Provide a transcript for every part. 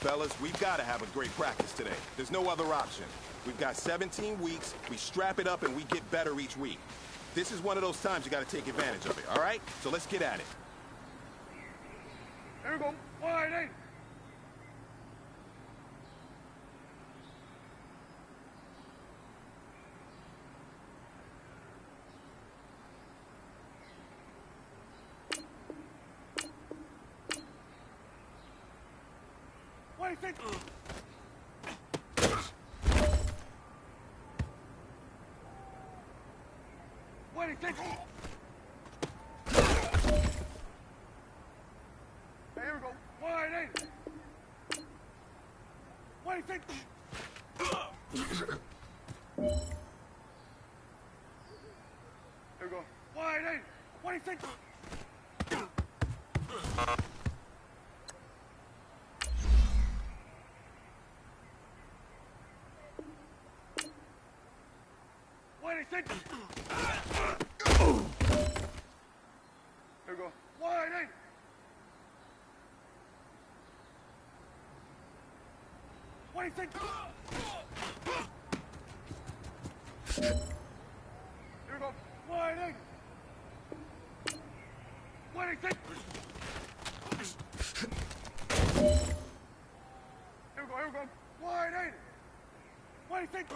fellas, we've got to have a great practice today. There's no other option. We've got 17 weeks, we strap it up and we get better each week. This is one of those times you got to take advantage of it, all right? So let's get at it. Here we go. Wide eight. What do you think? What do you think? Here we go. Wide eight. What do you think? Here we go. Wide eight. What do you think? What do you think? Here we go. Wide eight. What do you think? Here we go. Wide eight. What do you think? Here we go. Here we go. Wide eight. What do you think?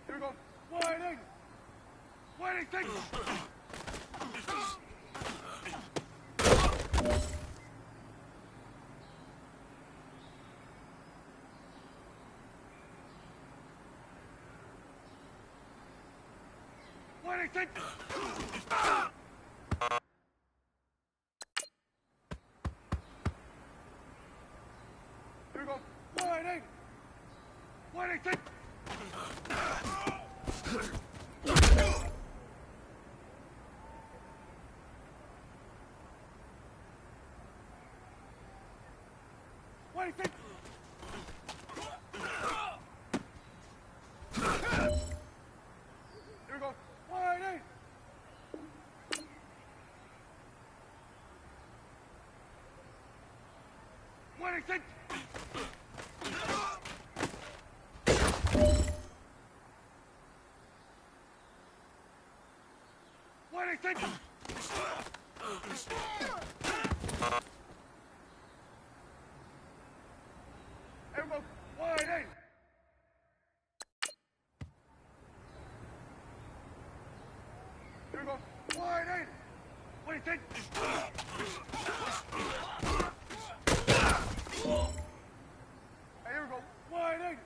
Here we go. Wide eight. What do you think? What do you think? Here we go. Wide eight. What do you think? What do you think? Here we go. Wide eight. What do you think? What do you think? Here we go. Wide eight. Here we go. Wide eight. What do you think? Hey, here we go. Wide eight.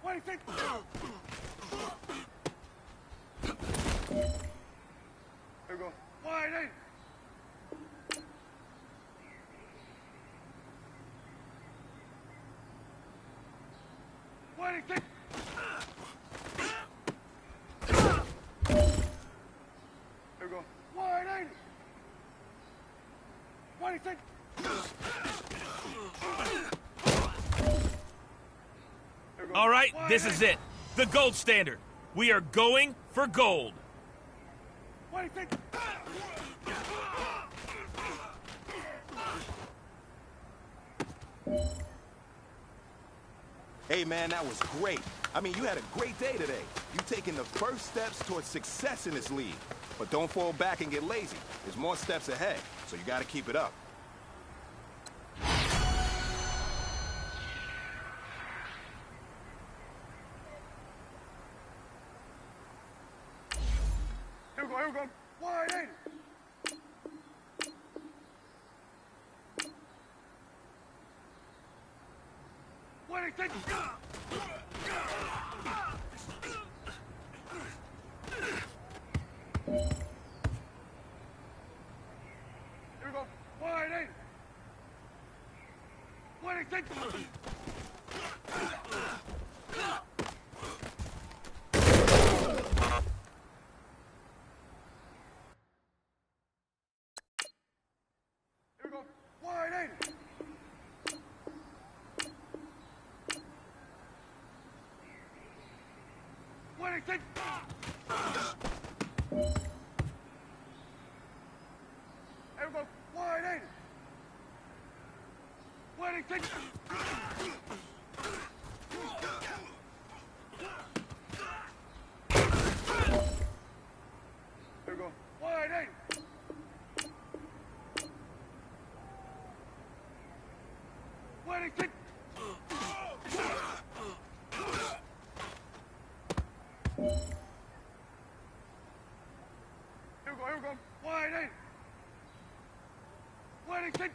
What do you think? Here we go. Wide eight. What do you think? Here we go. Wide eight. What do you think? All right, this is it. The gold standard. We are going for gold. What do you think? Hey, man, that was great. I mean, you had a great day today. You've taken the first steps towards success in this league. But don't fall back and get lazy. There's more steps ahead, so you got to keep it up. Here we go, here we go. Wide eight. What do you think? Here we go. Wide eight. What do you think? Here we go. Wide eight. 26. Here we go. Wide 8. Wide 6. Here we go. Wide 8. Wide 6.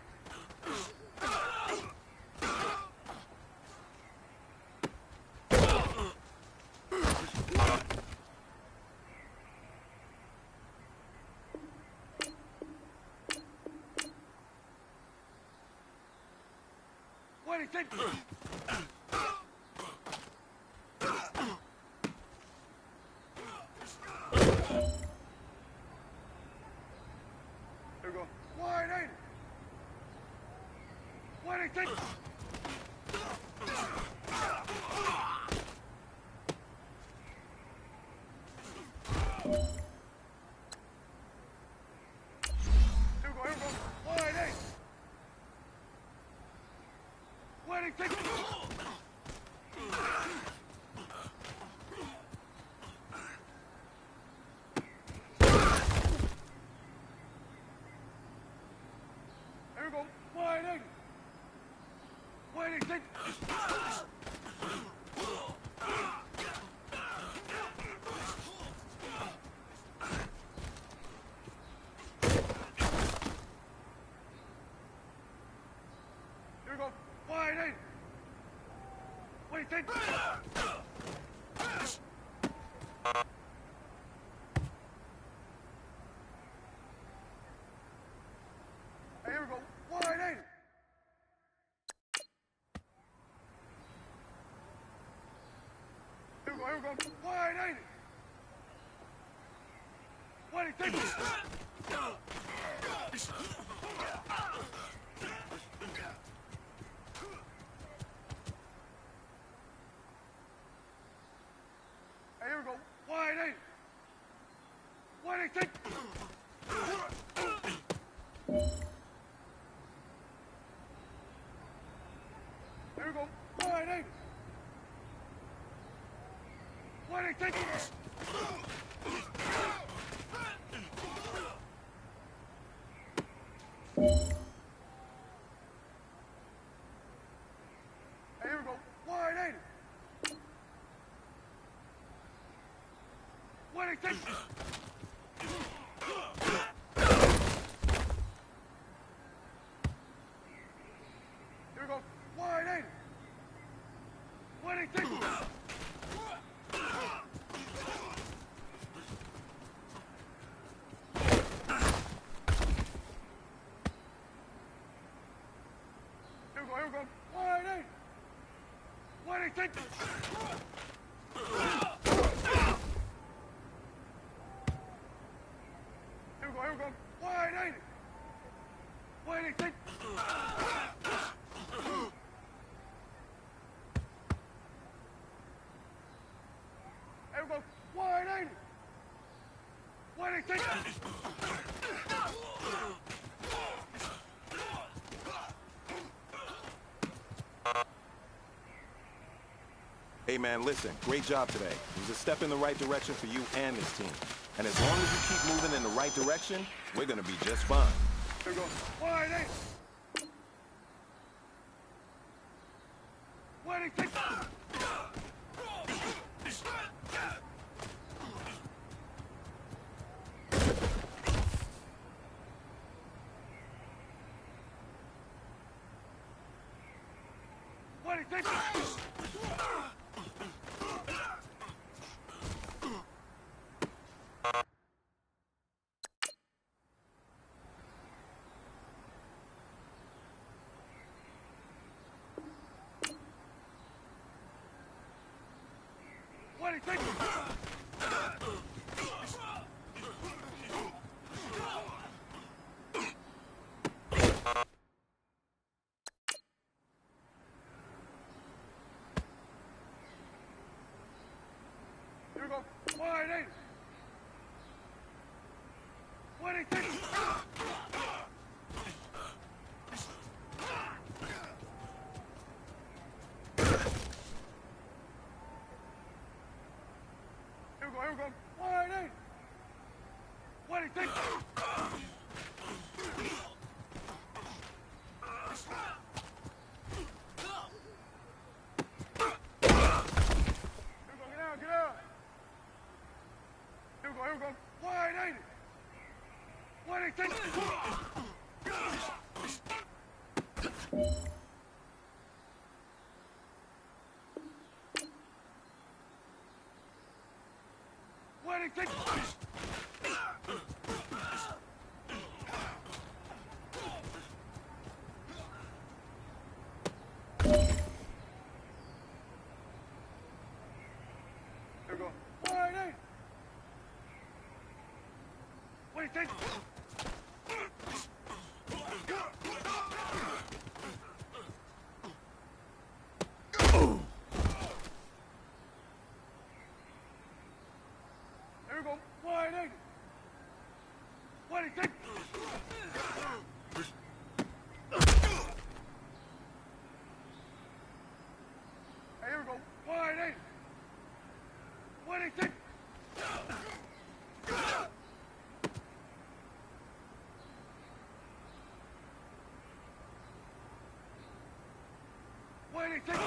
Wide 6. Here we go. Wide 8. Wide 6. Here we go. Wide 8. Wide 6. Here we go. Wide 8. Wide 6. Here we go. Wide 8. Wide 6. Hey, here we go. Wide 8. Here we go. Wide 8. Wide 6. Hey, here we go. Wide 8. Wide 6. Here we go. Wide 8. Wide 6. Hey, here we go. Wide 8. Wide 6. Here we go. Wide 8. Wide 6. Here we go. Wide 8. Wide 6. Here we go. Wide 8. Wide 6. Here we go. Wide 8. Wide 6. Hey man, listen, great job today. It was a step in the right direction for you and this team. And as long as you keep moving in the right direction, we're gonna be just fine. Here we go. Wide 8. Wide 6. Wide 6. Wide 6. Here we go. Wide 8. Wide 6. take? What do you think? Here we go. Wide eight. What do you think? Here we go. Wide eight. What do you think? Hey, here we go. Wide eight. What do you think? What do you think?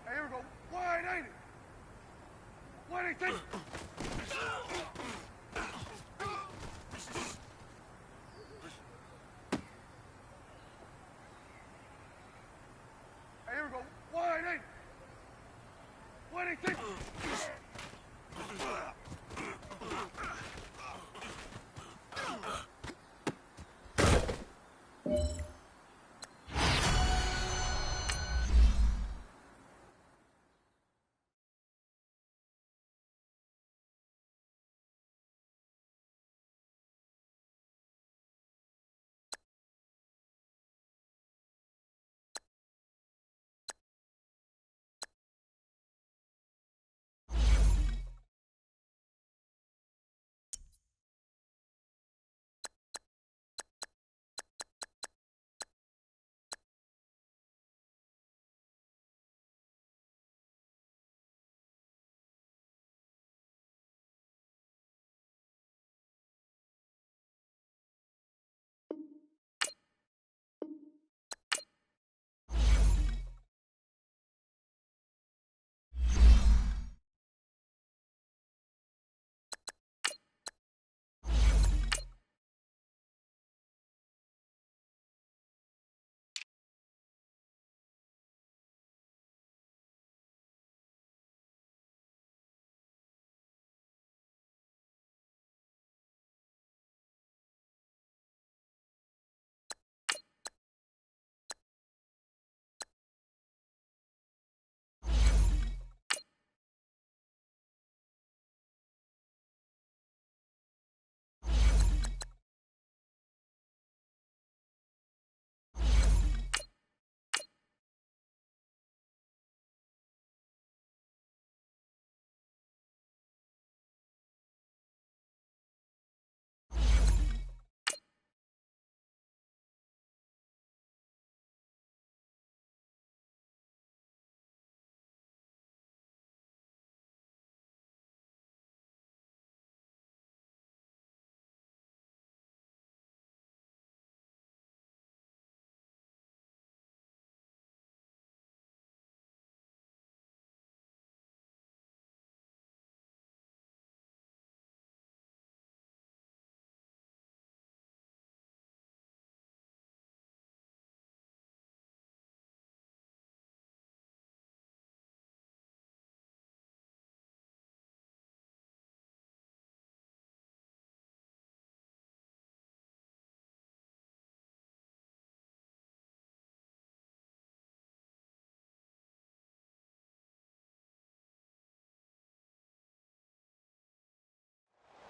Hey, here we go. Wide eight. What do you think? Hey, here we go. Wide eight. What do you think?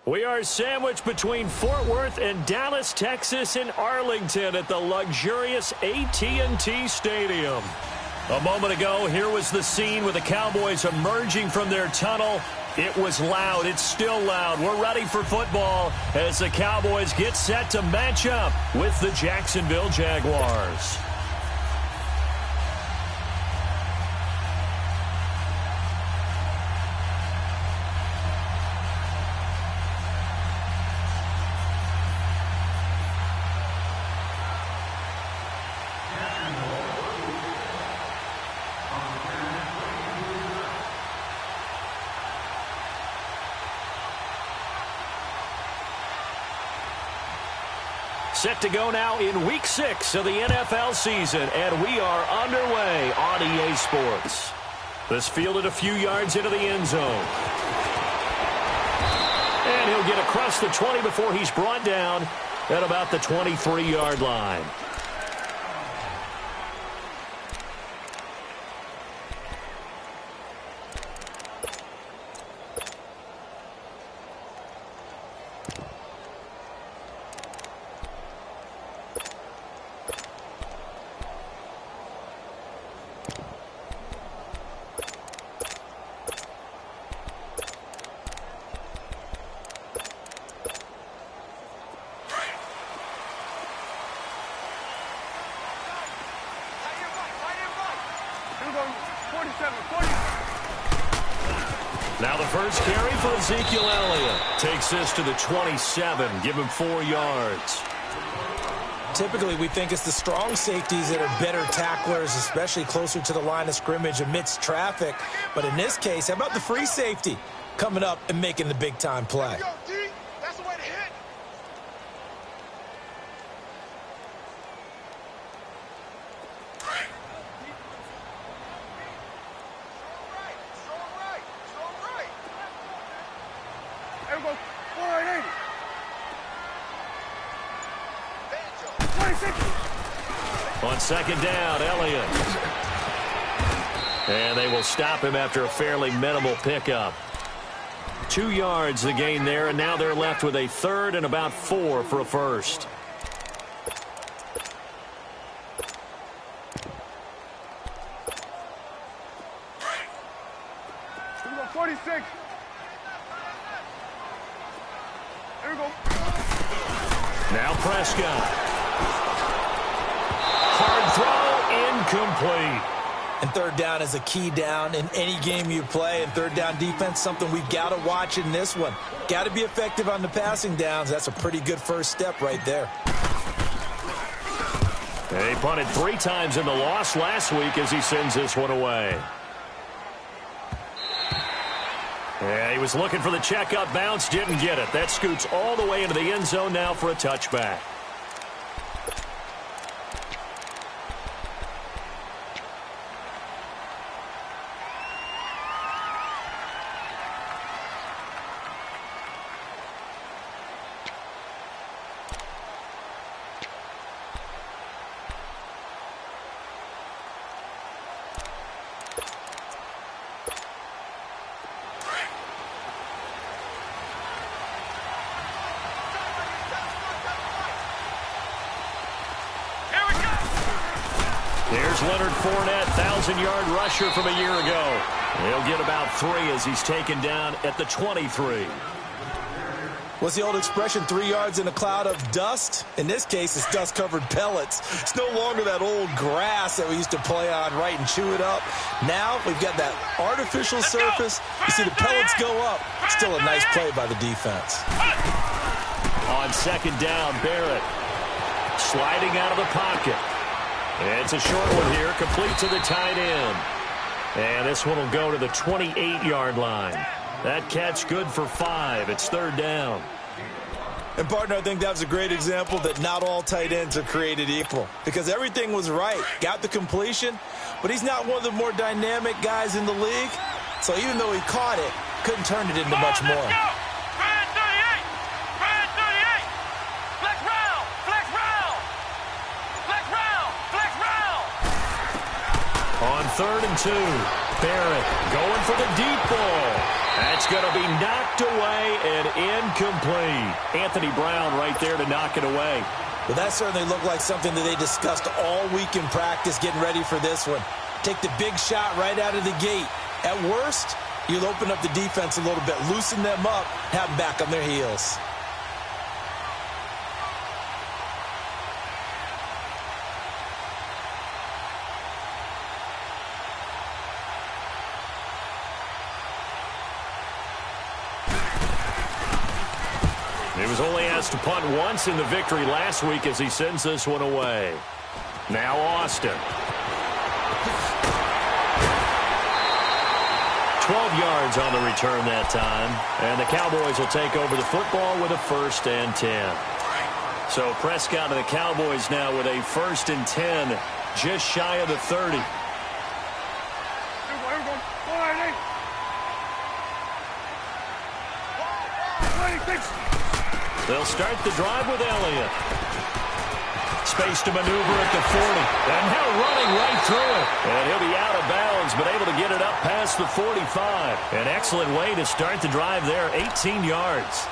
We are sandwiched between Fort Worth and Dallas, Texas, and Arlington at the luxurious AT&T Stadium. A moment ago, here was the scene with the Cowboys emerging from their tunnel. It was loud. It's still loud. We're ready for football as the Cowboys get set to match up with the Jacksonville Jaguars. Set to go now in Week 6 of the NFL season, and we are underway on EA Sports. This fielded a few yards into the end zone. And he'll get across the 20 before he's brought down at about the 23-yard line. Now the first carry for Ezekiel Elliott. Takes this to the 27. Give him 4 yards. Typically, we think it's the strong safeties that are better tacklers, especially closer to the line of scrimmage amidst traffic. But in this case, how about the free safety coming up and making the big-time play? That's the way to hit. There we go. 480. 26. On second down, Elliott. And they will stop him after a fairly minimal pickup. 2 yards the gain there, and now they're left with a third and about 4 for a first. Here we go. 46. There we go. Now Prescott. Hard throw, incomplete. And third down is a key down in any game you play. And third down defense, something we've got to watch in this one. Got to be effective on the passing downs. That's a pretty good first step right there. He punted 3 times in the loss last week as he sends this one away. Yeah, he was looking for the checkup bounce, didn't get it. That scoots all the way into the end zone now for a touchback. There's Leonard Fournette, 1,000-yard rusher from a year ago. He'll get about 3 as he's taken down at the 23. What's the old expression, 3 yards in a cloud of dust? In this case, it's dust-covered pellets. It's no longer that old grass that we used to play on, right, and chew it up. Now we've got that artificial surface. You see the pellets go up. Still a nice play by the defense. On second down, Barrett sliding out of the pocket. It's a short one here, complete to the tight end. And this one will go to the 28-yard line. That catch good for 5. It's third down. And, partner, I think that was a great example that not all tight ends are created equal. Because everything was right. Got the completion, but he's not one of the more dynamic guys in the league. So even though he caught it, couldn't turn it into much more. On 3rd and 2, Barrett going for the deep ball. That's going to be knocked away and incomplete. Anthony Brown right there to knock it away. Well, that certainly looked like something that they discussed all week in practice, getting ready for this one. Take the big shot right out of the gate. At worst, you'll open up the defense a little bit, loosen them up, have them back on their heels. He was only asked to punt once in the victory last week as he sends this one away. Now Austin. 12 yards on the return that time. And the Cowboys will take over the football with a 1st and 10. So Prescott and the Cowboys now with a 1st and 10, just shy of the 30. They'll start the drive with Elliott. Space to maneuver at the 40. And now running right through it. And he'll be out of bounds, but able to get it up past the 45. An excellent way to start the drive there, 18 yards.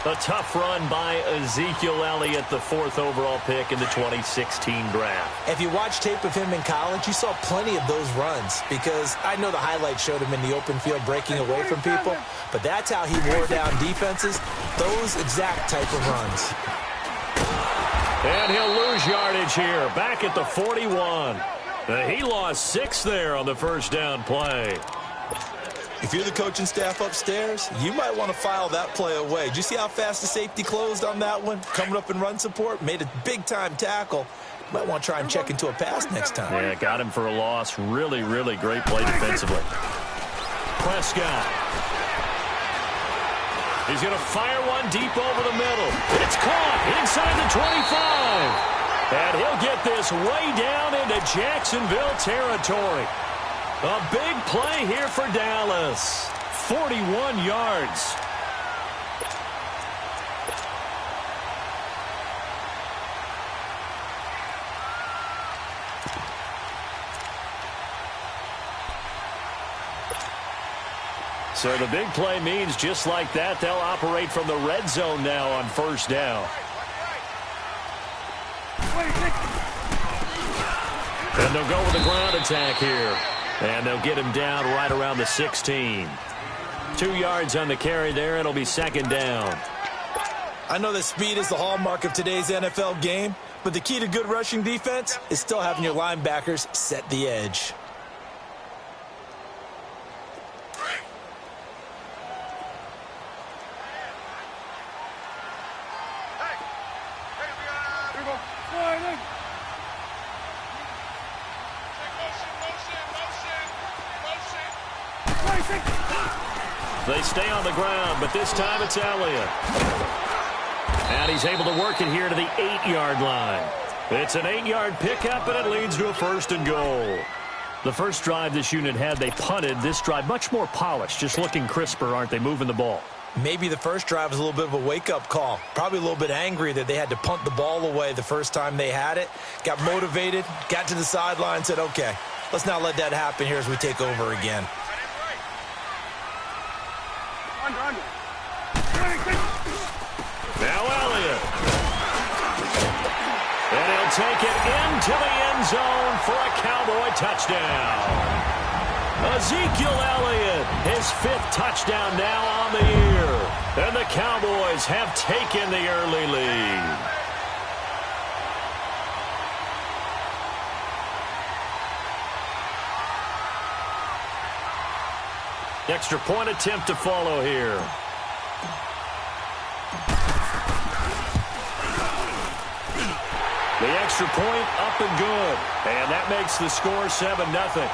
A tough run by Ezekiel Elliott, the 4th overall pick in the 2016 draft. If you watch tape of him in college, you saw plenty of those runs because I know the highlights showed him in the open field breaking away from people, but that's how he wore down defenses, those exact type of runs. And he'll lose yardage here, back at the 41. He lost 6 there on the first down play. If you're the coaching staff upstairs, you might want to file that play away. Did you see how fast the safety closed on that one? Coming up in run support, made a big-time tackle. You might want to try and check into a pass next time. Yeah, got him for a loss. Really, really great play defensively. Prescott. He's going to fire one deep over the middle. It's caught inside the 25. And he'll get this way down into Jacksonville territory. A big play here for Dallas. 41 yards. So the big play means just like that, they'll operate from the red zone now on first down. And they'll go with the ground attack here. And they'll get him down right around the 16. 2 yards on the carry there. It'll be 2nd down. I know that speed is the hallmark of today's NFL game, but the key to good rushing defense is still having your linebackers set the edge. They stay on the ground, but this time it's Elliott. And he's able to work it here to the 8-yard line. It's an 8-yard pickup, and it leads to a 1st and goal. The first drive this unit had, they punted. This drive, much more polished, just looking crisper, aren't they, moving the ball? Maybe the first drive was a little bit of a wake-up call. Probably a little bit angry that they had to punt the ball away the first time they had it. Got motivated, got to the sideline, said, okay, let's not let that happen here as we take over again. Now Elliott. And he'll take it into the end zone for a Cowboy touchdown. Ezekiel Elliott, his 5th touchdown now on the year. And the Cowboys have taken the early lead. Extra point attempt to follow here. The extra point up and good. And that makes the score 7-0.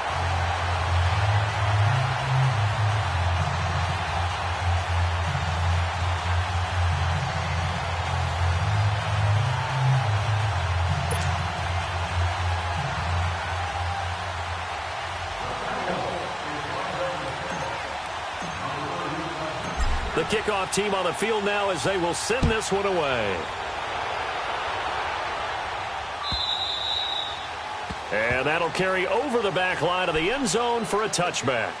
The kickoff team on the field now as they will send this one away. And that'll carry over the back line of the end zone for a touchback.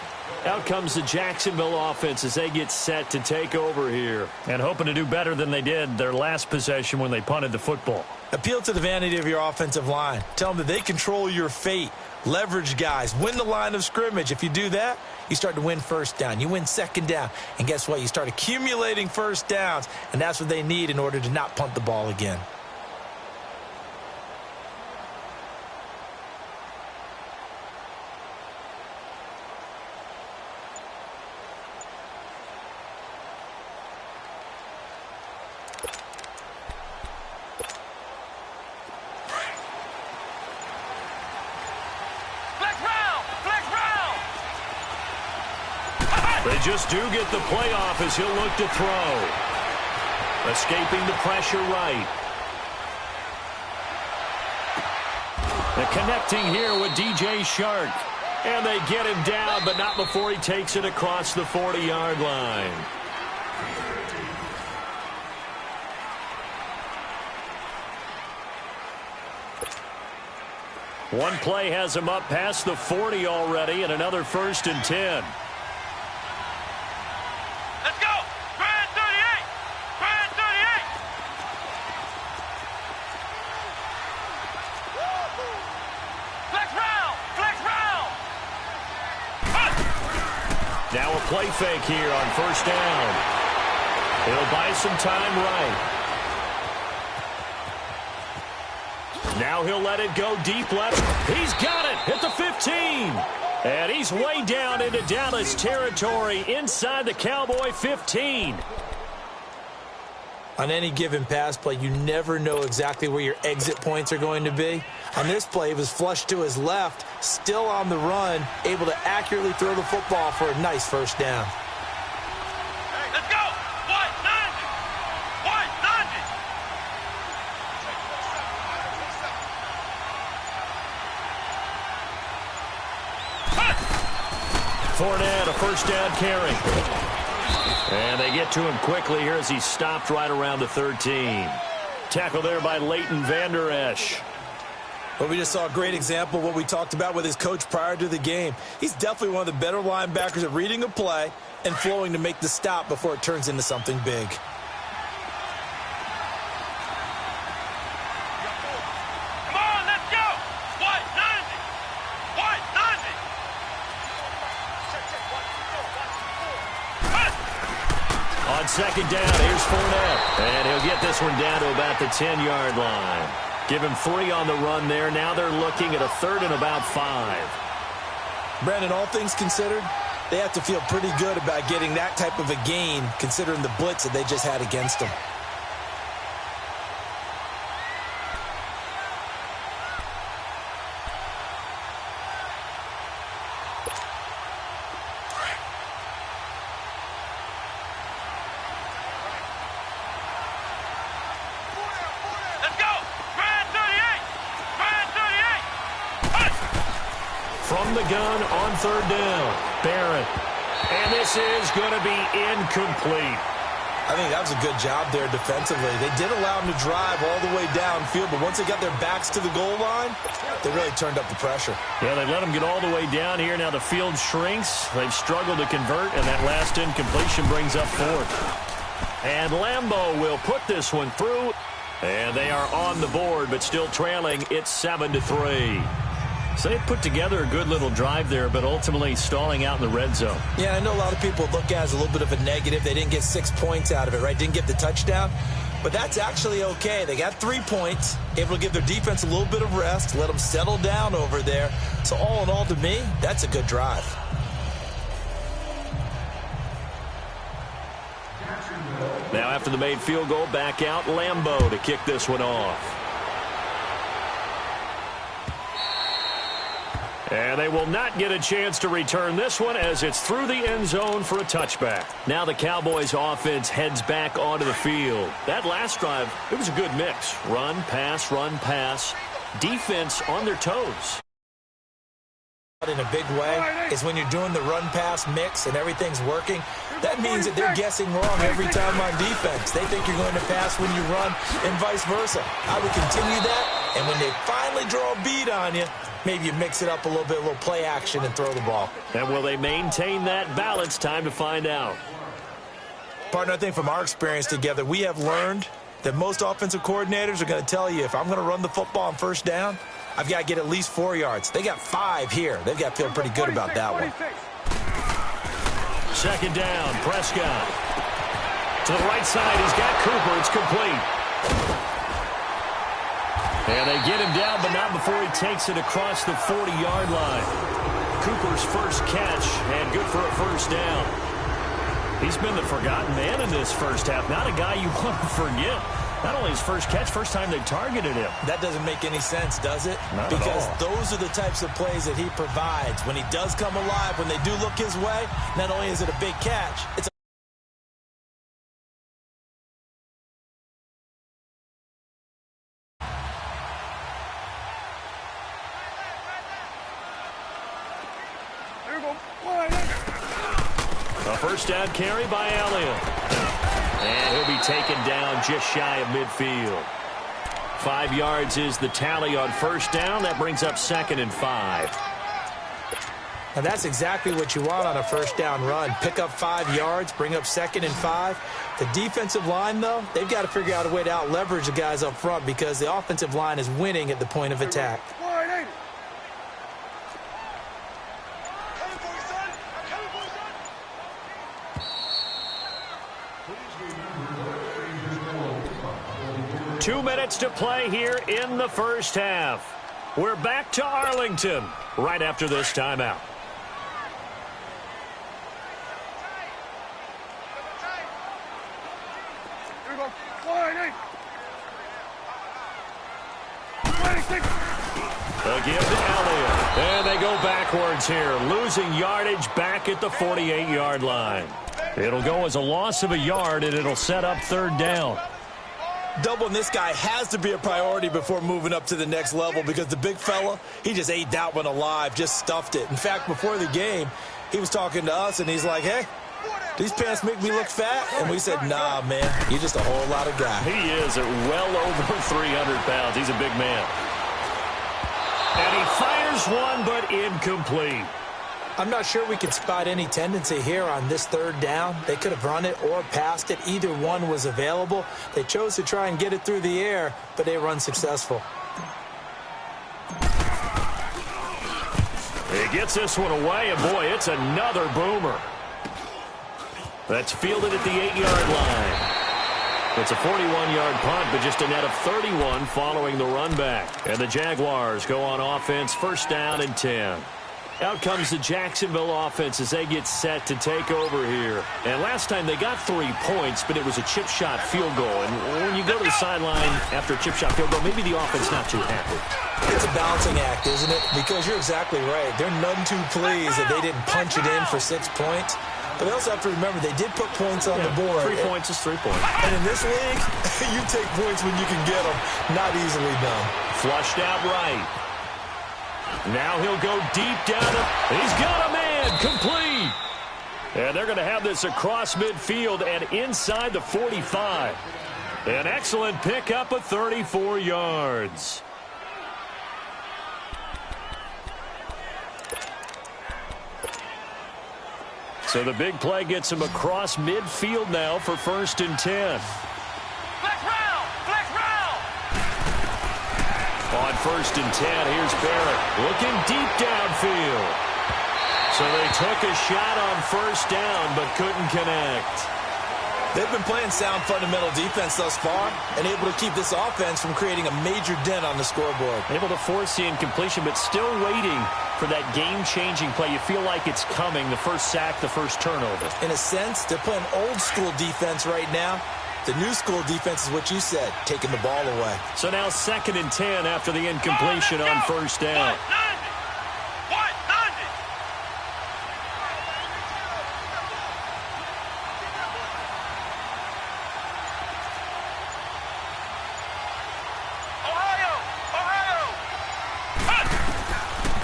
Out comes the Jacksonville offense as they get set to take over here. And hoping to do better than they did their last possession when they punted the football. Appeal to the vanity of your offensive line. Tell them that they control your fate. Leverage guys. Win the line of scrimmage. If you do that, you start to win first down. You win 2nd down. And guess what? You start accumulating first downs. And that's what they need in order to not punt the ball again. They just do get the playoff as he'll look to throw. Escaping the pressure right. And connecting here with DJ Shark. And they get him down, but not before he takes it across the 40-yard line. One play has him up past the 40 already, and another 1st and 10. Let's go! Grand 38! Grand 38! Flex round! Flex round! Now a play fake here on 1st down. He'll buy some time right. Now he'll let it go deep left. He's got it at the 15. And he's way down into Dallas territory inside the Cowboy 15. On any given pass play, you never know exactly where your exit points are going to be. On this play, it was flushed to his left, still on the run, able to accurately throw the football for a nice 1st down. Let's go! White 90! White 90! Fournette, a 1st down carry. And they get to him quickly here as he stopped right around the 13. Tackle there by Leighton Vander Esch. Well, we just saw a great example of what we talked about with his coach prior to the game. He's definitely one of the better linebackers at reading a play and flowing to make the stop before it turns into something big. Come on, let's go! White 90! White 90! On 2nd down, here's Fournette. And he'll get this one down to about the 10-yard line. Give him 3 on the run there. Now they're looking at a 3rd and about 5. Brandon, all things considered, they have to feel pretty good about getting that type of a gain considering the blitz that they just had against them. Let's go! Grand 38! Grand 38! From the gun on 3rd down, Barrett. And this is going to be incomplete. I think that was a good job there defensively. They did allow him to drive all the way downfield, but once they got their backs to the goal line, they really turned up the pressure. Yeah, they let him get all the way down here. Now the field shrinks. They've struggled to convert, and that last incompletion brings up 4th. And Lambeau will put this one through. And they are on the board, but still trailing. It's 7-3. So they put together a good little drive there, but ultimately stalling out in the red zone. Yeah, I know a lot of people look at it as a little bit of a negative. They didn't get 6 points out of it, right? Didn't get the touchdown. But that's actually okay. They got 3 points, able to give their defense a little bit of rest, let them settle down over there. So all in all, to me, that's a good drive. Now after the made field goal, back out Lambeau to kick this one off. And they will not get a chance to return this one as it's through the end zone for a touchback. Now the Cowboys offense heads back onto the field. That last drive, it was a good mix. Run, pass, defense on their toes. In a big way is when you're doing the run-pass mix and everything's working. That means that they're guessing wrong every time on defense. They think you're going to pass when you run and vice versa. I would continue that, and when they finally draw a beat on you, maybe you mix it up a little bit, a little play action, and throw the ball. And will they maintain that balance? Time to find out. Partner, I think from our experience together, we have learned that most offensive coordinators are going to tell you, if I'm going to run the football on 1st down, I've got to get at least 4 yards. They got 5 here. They've got to feel pretty good about that one. 2nd down, Prescott. To the right side, he's got Cooper. It's complete. And they get him down, but not before he takes it across the 40-yard line. Cooper's first catch, and good for a 1st down. He's been the forgotten man in this first half. Not a guy you want to forget. Not only his first catch, first time they targeted him. That doesn't make any sense, does it? Not because at all. Those are the types of plays that he provides. When he does come alive, when they do look his way, not only is it a big catch, it's a A first down carry by Elliott. And he'll be taken down just shy of midfield. 5 yards is the tally on first down. That brings up 2nd and 5. Now that's exactly what you want on a first down run. Pick up 5 yards, bring up 2nd and 5. The defensive line, though, they've got to figure out a way to out-leverage the guys up front because the offensive line is winning at the point of attack. 2 minutes to play here in the first half. We're back to Arlington right after this timeout. Again to Elliott. And they go backwards here, losing yardage back at the 48-yard line. It'll go as a loss of a yard, and it'll set up 3rd down. Doubling this guy has to be a priority before moving up to the next level because the big fella, he just ate that one alive, just stuffed it. In fact, before the game, he was talking to us, and he's like, hey, these pants make me look fat? And we said, nah, man, you're just a whole lot of guy. He is at well over 300 pounds. He's a big man. And he fires one, but incomplete. I'm not sure we could spot any tendency here on this 3rd down. They could have run it or passed it. Either one was available. They chose to try and get it through the air, but they were unsuccessful. He gets this one away, and boy, it's another boomer. That's fielded at the 8-yard line. It's a 41-yard punt, but just a net of 31 following the run back. And the Jaguars go on offense, 1st down and 10. Out comes the Jacksonville offense as they get set to take over here. And last time they got 3 points, but it was a chip shot field goal. And when you go to the sideline after a chip shot field goal, maybe the offense not too happy. It's a balancing act, isn't it? Because you're exactly right. They're none too pleased that they didn't punch it in for 6 points. But they also have to remember they did put points on the board. 3 points is 3 points. And in this league, you take points when you can get them. Not easily done. Flushed out right. Now he'll go deep down. He's got a man. Complete. And they're going to have this across midfield and inside the 45. An excellent pickup of 34 yards. So the big play gets him across midfield now for 1st and 10. On 1st and 10, here's Barrett looking deep downfield. So they took a shot on 1st down but couldn't connect. They've been playing sound fundamental defense thus far and able to keep this offense from creating a major dent on the scoreboard. Able to force the incompletion, but still waiting for that game-changing play. You feel like it's coming, the first sack, the first turnover. In a sense, they're playing old-school defense right now. The new school defense is what you said, taking the ball away. So now 2nd and 10 after the incompletion on 1st down.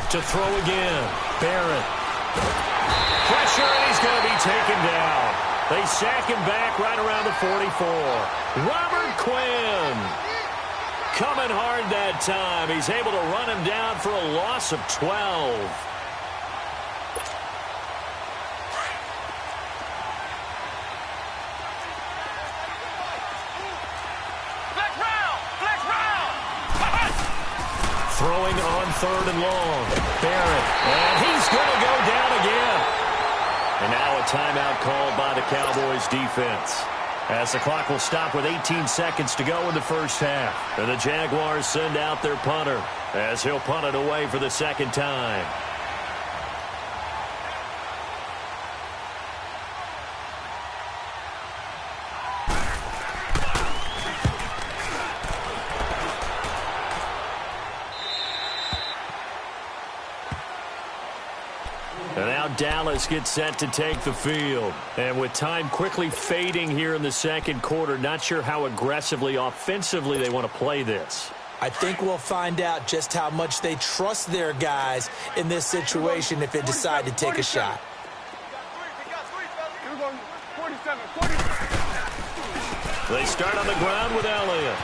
To throw again. Barrett. Pressure, and he's going to be taken down. They sack him back right around the 44. Robert Quinn coming hard that time. He's able to run him down for a loss of 12. Throwing on 3rd and long. Barrett. And he's going to go down again. And now a timeout called by the Cowboys defense. As the clock will stop with 18 seconds to go in the first half. And the Jaguars send out their punter as he'll punt it away for the 2nd time. And now Dallas gets set to take the field. And with time quickly fading here in the 2nd quarter, not sure how aggressively, offensively they want to play this. I think we'll find out just how much they trust their guys in this situation if they decide to take a shot. They start on the ground with Elliott.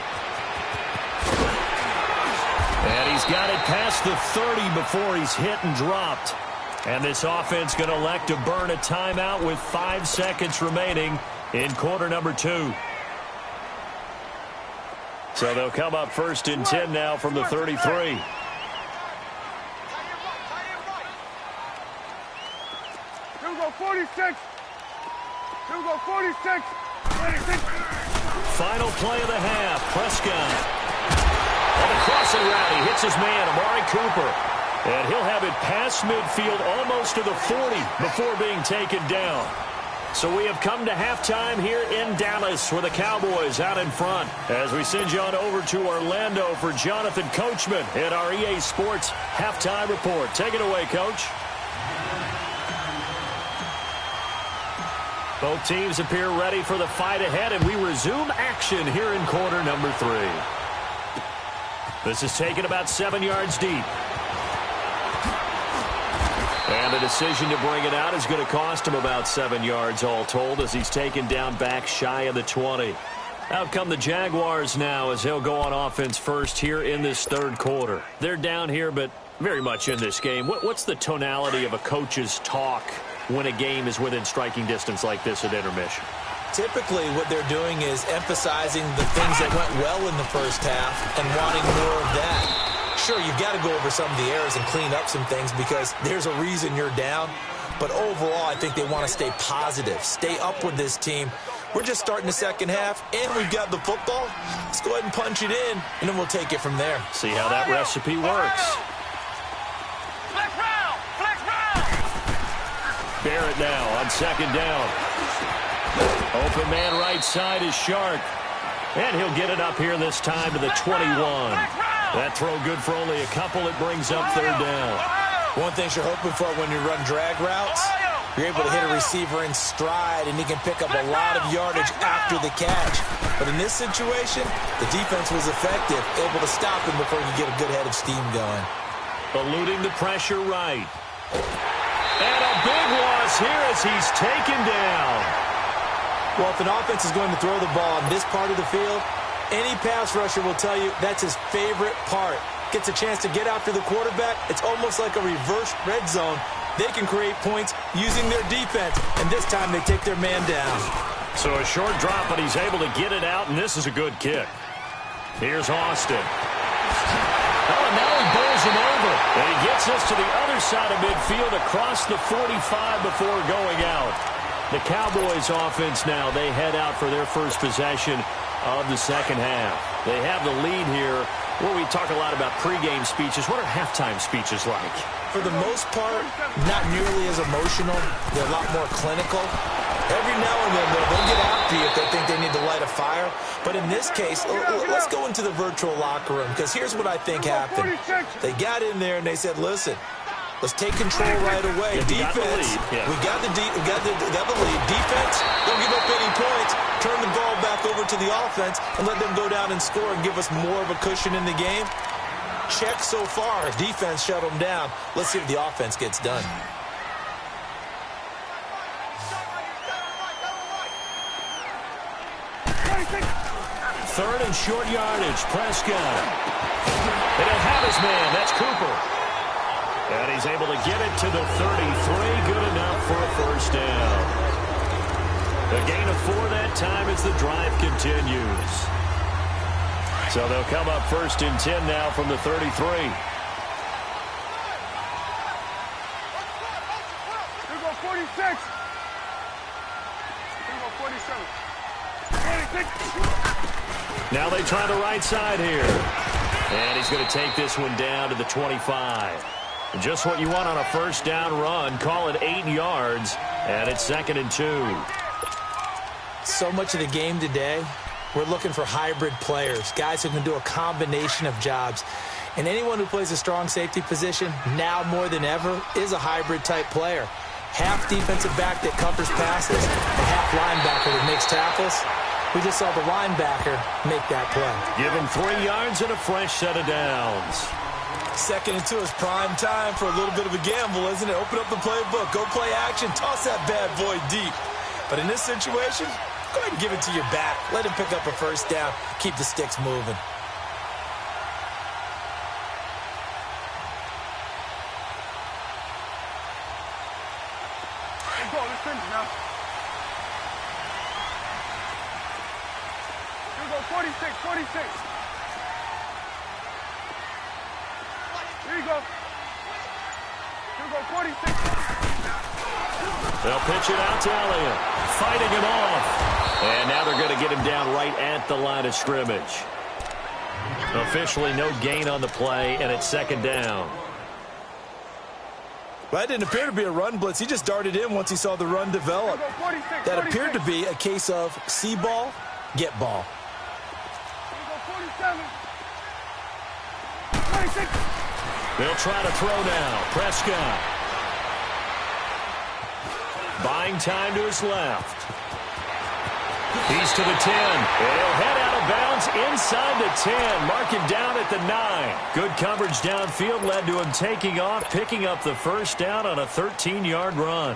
And he's got it past the 30 before he's hit and dropped. And this offense going to elect to burn a timeout with 5 seconds remaining in quarter number 2. So they'll come up 1st and 10 now from the 33. Here we go, 46. Here we go, 46. 26. Final play of the half. Prescott. On the crossing route, he hits his man, Amari Cooper. And he'll have it past midfield almost to the 40 before being taken down. So we have come to halftime here in Dallas with the Cowboys out in front. As we send you on over to Orlando for Jonathan Coachman at our EA Sports Halftime Report. Take it away, Coach. Both teams appear ready for the fight ahead, and we resume action here in quarter number 3. This is taken about 7 yards deep. And the decision to bring it out is going to cost him about 7 yards all told as he's taken down back shy of the 20. Out come the Jaguars now as they'll go on offense first here in this 3rd quarter. They're down here, but very much in this game. What's the tonality of a coach's talk when a game is within striking distance like this at intermission? Typically, what they're doing is emphasizing the things that went well in the first half and wanting more of that. Sure, you've got to go over some of the errors and clean up some things because there's a reason you're down. But overall, I think they want to stay positive, stay up with this team. We're just starting the second half, and we've got the football. Let's go ahead and punch it in, and then we'll take it from there. See how that recipe works. Flex round! Flex round! Barrett now on 2nd down. Open man right side is Shark. And he'll get it up here this time to the 21. That throw good for only a couple. It brings up 3rd down. One thing you're hoping for when you run drag routes, you're able to hit a receiver in stride, and he can pick up a lot of yardage after the catch. But in this situation, the defense was effective, able to stop him before he could get a good head of steam going. Eluding the pressure right. And a big loss here as he's taken down. Well, if an offense is going to throw the ball on this part of the field, any pass rusher will tell you that's his favorite part. Gets a chance to get after the quarterback. It's almost like a reverse red zone. They can create points using their defense, and this time they take their man down. So a short drop, but he's able to get it out, and this is a good kick. Here's Austin. Oh, and now he bowls him over. And he gets us to the other side of midfield across the 45 before going out. The Cowboys offense now, they head out for their first possession of the second half. They have the lead here. Where we talk a lot about pregame speeches, what are halftime speeches like? For the most part, not nearly as emotional. They're a lot more clinical. Every now and then, they'll get after you if they think they need to light a fire. But in this case, let's go into the virtual locker room, because here's what I think happened. They got in there and they said, listen, let's take control right away. Defense, we got the lead. Defense, don't give up any points. Turn the ball back over to the offense and let them go down and score and give us more of a cushion in the game. Check so far. Defense shut them down. Let's see if the offense gets done. Third and short yardage. Prescott. And he'll have his man. That's Cooper. And he's able to get it to the 33. Good enough for a first down. A gain of 4 that time as the drive continues. So they'll come up 1st and 10 now from the 33. Here we go, 46. Here we go, 47. 26. Now they try the right side here. And he's going to take this one down to the 25. Just what you want on a first down run. Call it 8 yards. And it's 2nd and 2. So much of the game today, we're looking for hybrid players, guys who can do a combination of jobs. And anyone who plays a strong safety position, now more than ever, is a hybrid type player. Half defensive back that covers passes, and half linebacker that makes tackles. We just saw the linebacker make that play. Give him 3 yards and a fresh set of downs. 2nd and 2 is prime time for a little bit of a gamble, isn't it? Open up the playbook, go play action, toss that bad boy deep. But in this situation, go ahead and give it to your back. Let him pick up a first down, keep the sticks moving. Let's go. Let's finish now. Here we go. 46, 46. Here you go. Here we go. 46. They'll pitch it out to Elliott. Fighting him off. And now they're going to get him down right at the line of scrimmage. Officially no gain on the play, and it's 2nd down. Well, that didn't appear to be a run blitz. He just darted in once he saw the run develop. 46, That appeared to be a case of see ball, get ball. Here we go. 47. 26. They'll try to throw now. Prescott. Buying time to his left. He's to the 10. And he'll head out of bounds inside the 10. Mark him down at the 9. Good coverage downfield led to him taking off, picking up the first down on a 13-yard run.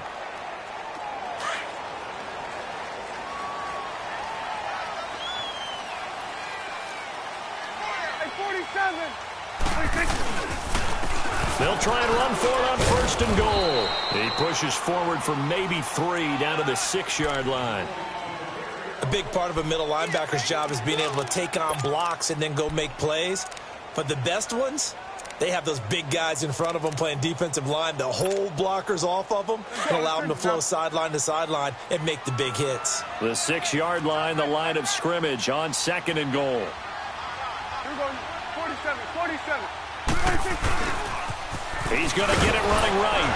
Hey, 47. 26. They'll try and run for it on 1st and goal. He pushes forward for maybe 3 down to the 6-yard line. A big part of a middle linebacker's job is being able to take on blocks and then go make plays. But the best ones, they have those big guys in front of them playing defensive line to hold blockers off of them and allow them to flow sideline to sideline and make the big hits. The 6-yard line, the line of scrimmage on 2nd and goal. Here we go. 47, 47. 26. He's going to get it running right.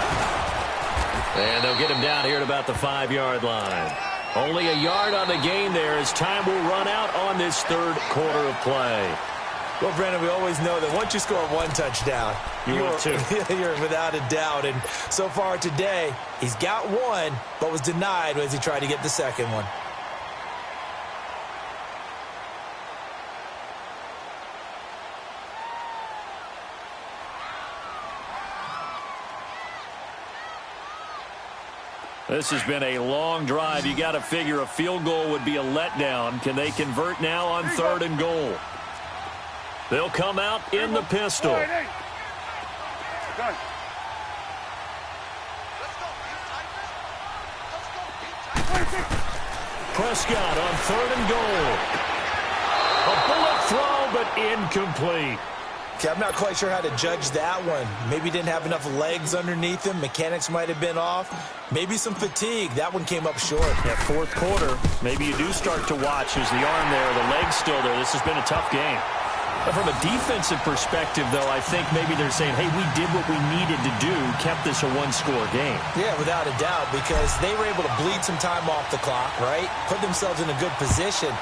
And they'll get him down here at about the 5-yard line. Only a yard on the gain there as time will run out on this 3rd quarter of play. Well, Brandon, we always know that once you score 1 touchdown, you're 2. You're without a doubt. And so far today, he's got 1, but was denied as he tried to get the 2nd one. This has been a long drive. You got to figure a field goal would be a letdown. Can they convert now on 3rd and goal? They'll come out in the pistol. Done. Prescott on 3rd and goal. A bullet throw, but incomplete. Okay, I'm not quite sure how to judge that one. Maybe didn't have enough legs underneath him. Mechanics might have been off. Maybe some fatigue. That one came up short. That 4th quarter, maybe you do start to watch as the arm there, the leg's still there. This has been a tough game. But from a defensive perspective, though, I think maybe they're saying, hey, we did what we needed to do, kept this a 1-score game. Yeah, without a doubt, because they were able to bleed some time off the clock, right? Put themselves in a good position,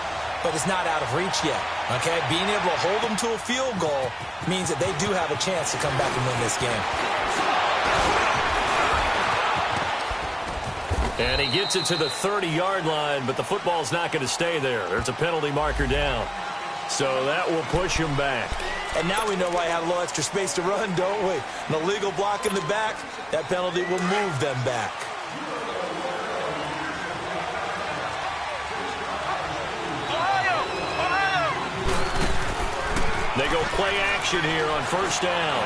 but it's not out of reach yet, okay? Being able to hold them to a field goal means that they do have a chance to come back and win this game. And he gets it to the 30-yard line, but the football's not going to stay there. There's a penalty marker down. So that will push him back. And now we know why I have a little extra space to run, don't we? An illegal block in the back, that penalty will move them back. They go play action here on 1st down.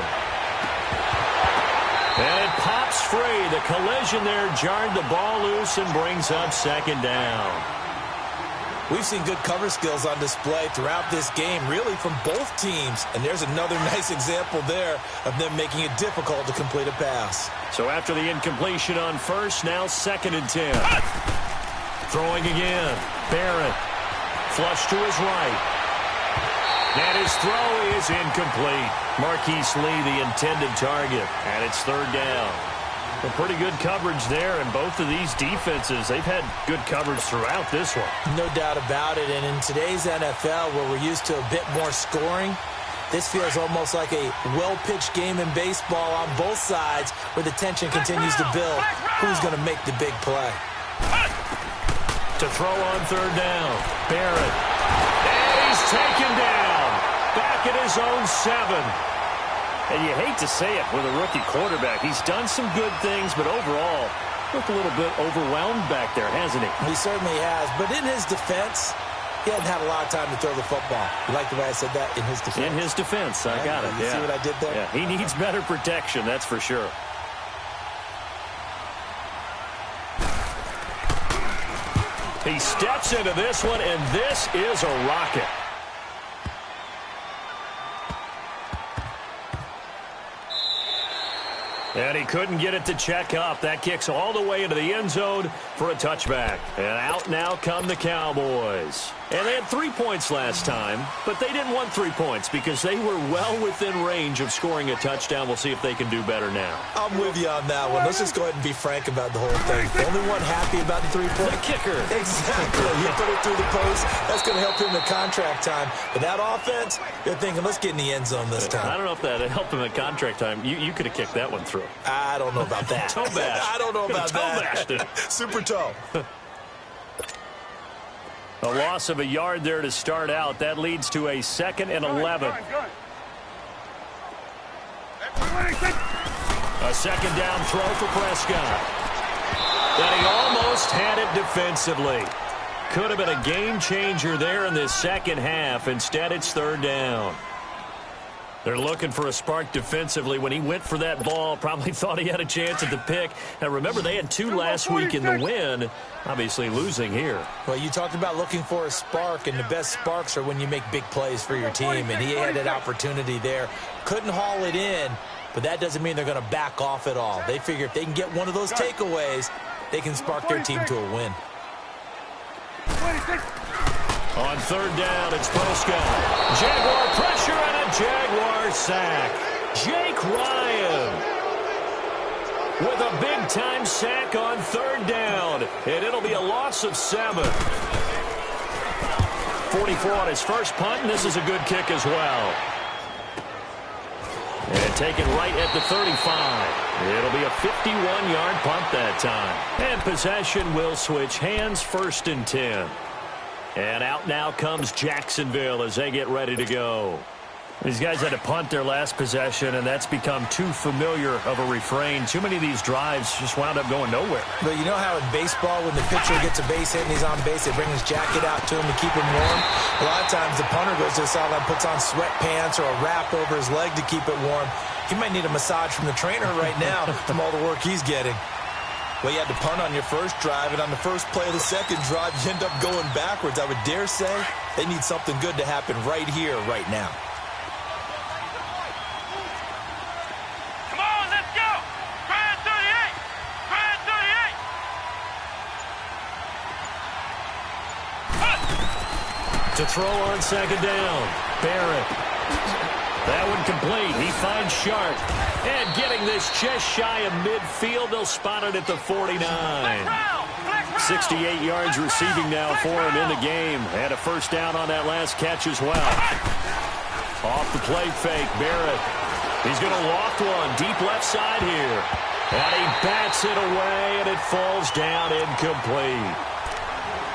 And it pops free. The collision there jarred the ball loose and brings up 2nd down. We've seen good cover skills on display throughout this game, really from both teams. And there's another nice example there of them making it difficult to complete a pass. So after the incompletion on 1st, now 2nd and 10. Throwing again. Barrett. Flush to his right. And his throw is incomplete. Marquise Lee, the intended target. And it's 3rd down. Well, pretty good coverage there, and both of these defenses, they've had good coverage throughout this one. No doubt about it, and in today's NFL, where we're used to a bit more scoring, this feels almost like a well-pitched game in baseball on both sides, where the tension continues to build. Who's going to make the big play? To throw on third down. Barrett. And he's taken down. Back at his own 7. And you hate to say it with a rookie quarterback. He's done some good things, but overall, looked a little bit overwhelmed back there, hasn't he? He certainly has. But in his defense, he hadn't had a lot of time to throw the football. You like the way I said that? In his defense. In his defense. I got it. You see what I did there? Yeah, he needs better protection, that's for sure. He steps into this one, and this is a rocket. And he couldn't get it to check up. That kicks all the way into the end zone for a touchback. And out now come the Cowboys. And they had 3 points last time, but they didn't want 3 points because they were well within range of scoring a touchdown. We'll see if they can do better now. I'm with you on that one. Let's just go ahead and be frank about the whole thing. The only one happy about the 3-point. The kicker. Exactly. He put it through the post. That's going to help him in contract time. But that offense, you're thinking, let's get in the end zone this time. I don't know if that helped him in contract time. You could have kicked that one through. I don't know about that. Toe bash. I don't know about that. Toe bashed. Super toe. A loss of a yard there to start out. That leads to a 2nd and 11. A second down throw for Prescott. And he almost had it defensively. Could have been a game changer there in this second half. Instead, it's third down. They're looking for a spark defensively. When he went for that ball, probably thought he had a chance at the pick. Now, remember, they had 2 last week in the win. Obviously losing here. Well, you talked about looking for a spark, and the best sparks are when you make big plays for your team, and he had that opportunity there. Couldn't haul it in, but that doesn't mean they're going to back off at all. They figure if they can get one of those takeaways, they can spark their team to a win. On third down, it's Prescott. Jaguar pressure and a Jaguar sack. Jake Ryan with a big-time sack on third down. And it'll be a loss of 7. 44 on his first punt, and this is a good kick as well. And taken right at the 35. It'll be a 51-yard punt that time. And possession will switch hands, 1st and 10. And out now comes Jacksonville as they get ready to go. These guys had to punt their last possession, and that's become too familiar of a refrain. Too many of these drives just wound up going nowhere. But you know how in baseball, when the pitcher gets a base hit and he's on base, they bring his jacket out to him to keep him warm? A lot of times the punter goes to the sideline, puts on sweatpants or a wrap over his leg to keep it warm. He might need a massage from the trainer right now from all the work he's getting. Well, you had to punt on your first drive, and on the first play of the second drive, you end up going backwards. I would dare say they need something good to happen right here, right now. Come on, let's go! Try it 38! Try it 38! To throw on second down, Barrett. That one complete. He finds Sharp. And getting this just shy of midfield, they'll spot it at the 49. 68 yards receiving now for him in the game. Had a first down on that last catch as well. Off the play fake, Barrett. He's going to loft one deep left side here. And he bats it away, and it falls down incomplete.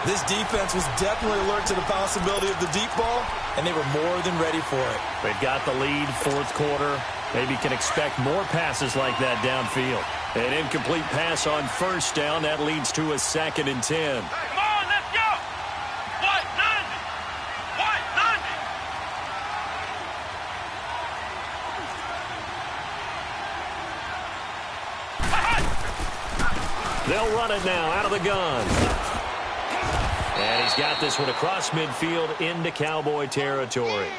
This defense was definitely alert to the possibility of the deep ball, and they were more than ready for it. They've got the lead, 4th quarter. Maybe can expect more passes like that downfield. An incomplete pass on first down. That leads to a 2nd and 10. Come on, let's go! White 90! White 90! They'll run it now out of the gun. And he's got this one across midfield into Cowboy territory.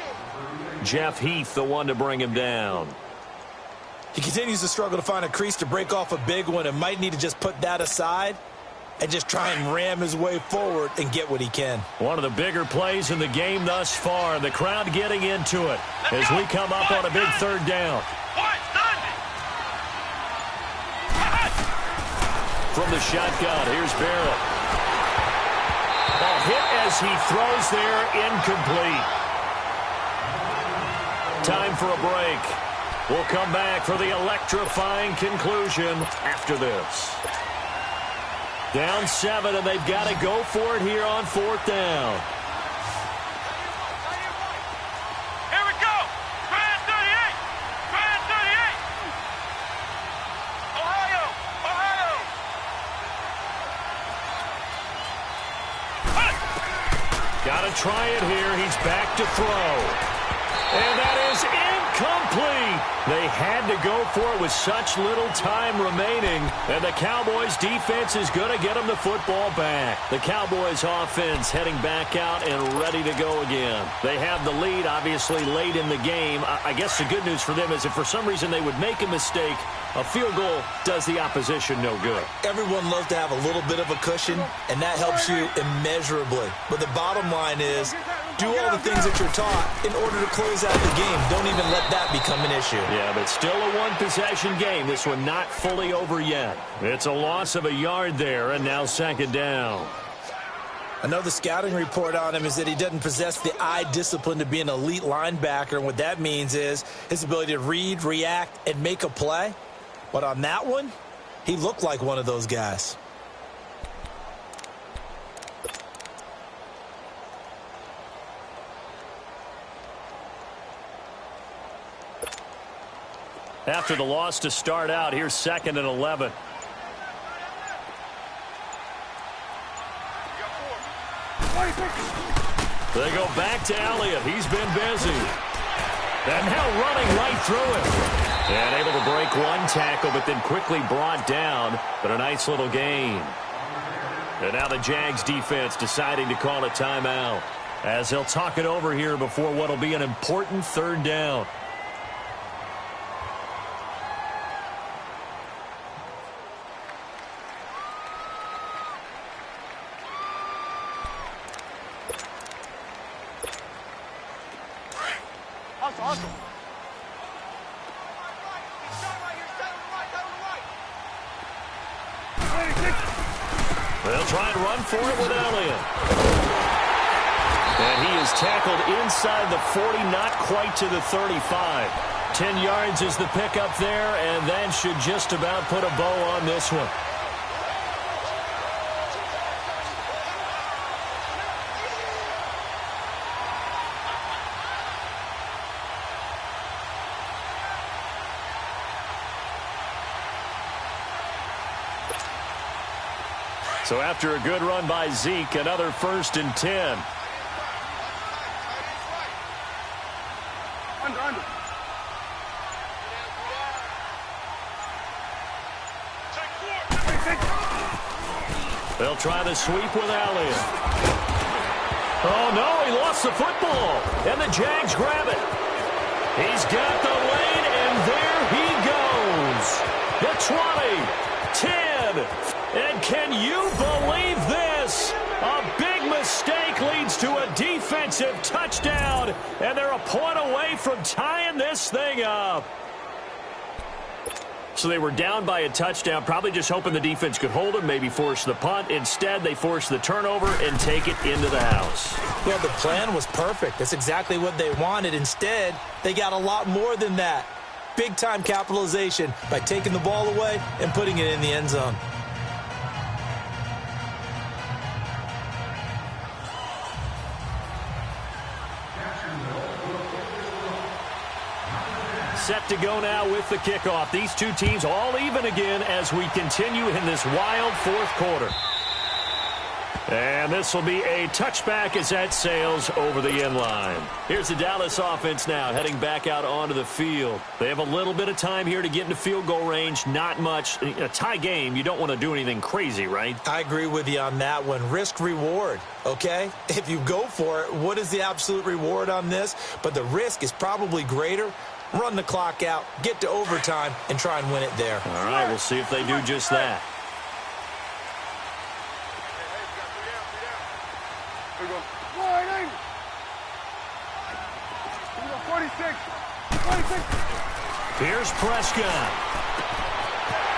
Jeff Heath, the one to bring him down. He continues to struggle to find a crease to break off a big one and might need to just put that aside and just try and ram his way forward and get what he can. One of the bigger plays in the game thus far. The crowd getting into it as we come up on a big third down. From the shotgun, here's Barrett. Ball hit as he throws there, incomplete. Time for a break. We'll come back for the electrifying conclusion after this. Down 7, and they've got to go for it here on 4th down. Here we go. Try 38. Try 38. Ohio. Got to try it here. He's back to throw. And that is incomplete. They had to go for it with such little time remaining. And the Cowboys defense is going to get them the football back. The Cowboys offense heading back out and ready to go again. They have the lead, obviously, late in the game. I guess the good news for them is if for some reason they would make a mistake, a field goal does the opposition no good. Everyone loves to have a little bit of a cushion, and that helps you immeasurably. But the bottom line is, do all the things that you're taught in order to close out the game. Don't even let that become an issue. Yeah, but still a one-possession game. This one not fully over yet. It's a loss of a yard there, and now 2nd down. I know the scouting report on him is that he doesn't possess the eye discipline to be an elite linebacker, and what that means is his ability to read, react, and make a play. But on that one, he looked like one of those guys. After the loss to start out, here's 2nd and 11. They go back to Elliott. He's been busy. And now running right through him. And able to break one tackle, but then quickly brought down. But a nice little gain. And now the Jags defense deciding to call a timeout, as they'll talk it over here before what will be an important 3rd down. Hussle. They'll try and run for it with Elliott. And he is tackled inside the 40, not quite to the 35. 10 yards is the pickup there, and that should just about put a bow on this one. So after a good run by Zeke, another 1st and 10. Under. They'll try the sweep with Elliott. Oh, no, he lost the football. And the Jags grab it. He's got the lane, and there he goes. The 20, 10. And can you believe this? A big mistake leads to a defensive touchdown, and they're a point away from tying this thing up. So they were down by a touchdown, probably just hoping the defense could hold them, maybe force the punt. Instead, they force the turnover and take it into the house. Yeah, the plan was perfect. That's exactly what they wanted. Instead, they got a lot more than that. Big-time capitalization by taking the ball away and putting it in the end zone. Set to go now with the kickoff. These two teams all even again as we continue in this wild 4th quarter. And this will be a touchback as that sails over the end line. Here's the Dallas offense now heading back out onto the field. They have a little bit of time here to get into field goal range. Not much. A tie game, you don't want to do anything crazy, right? I agree with you on that one. Risk reward, okay? If you go for it, what is the absolute reward on this? But the risk is probably greater. Run the clock out, get to overtime, and try and win it there. All right, we'll see if they do just that. Here we go. Wide 46. Here's Prescott.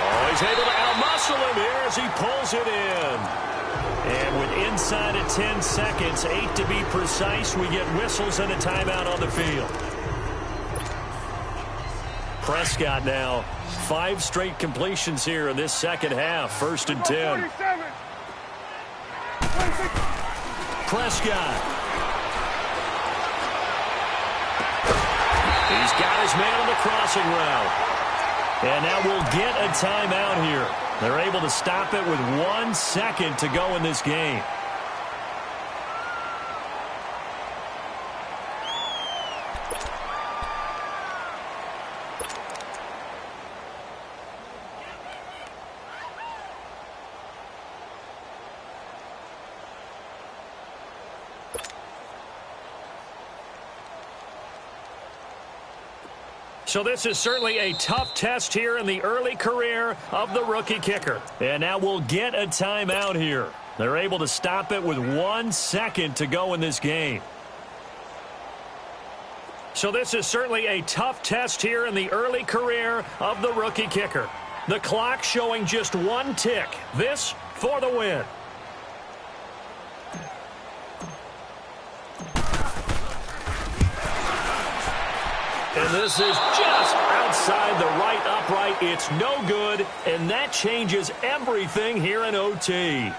Oh, he's able to outmuscle him here as he pulls it in. And with inside of 10 seconds, 8 to be precise, we get whistles and a timeout on the field. Prescott now, 5 straight completions here in this second half. 1st and 10. 47. Prescott. He's got his man on the crossing route. And now we'll get a timeout here. They're able to stop it with 1 second to go in this game. So this is certainly a tough test here in the early career of the rookie kicker. And now we'll get a timeout here. They're able to stop it with 1 second to go in this game. So this is certainly a tough test here in the early career of the rookie kicker. The clock showing just 1 tick. This for the win. And this is just outside the right upright. It's no good, and that changes everything here in OT.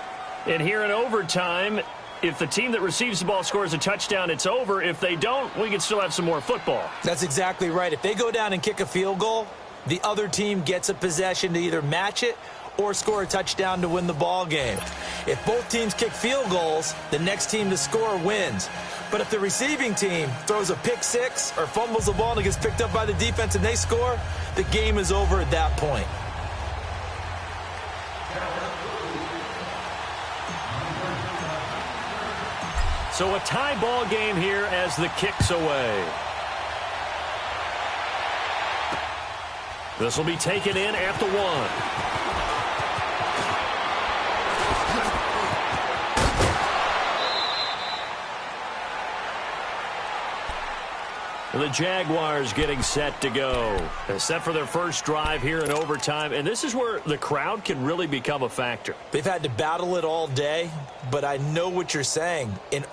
And here in overtime, if the team that receives the ball scores a touchdown, it's over. If they don't, we can still have some more football. That's exactly right. If they go down and kick a field goal, the other team gets a possession to either match it or score a touchdown to win the ball game. If both teams kick field goals, the next team to score wins. But if the receiving team throws a pick six or fumbles the ball and it gets picked up by the defense and they score, the game is over at that point. So a tie ball game here as the kick's away. This will be taken in at the 1. The Jaguars getting set to go. They're set for their first drive here in overtime, and this is where the crowd can really become a factor. They've had to battle it all day, but I know what you're saying. In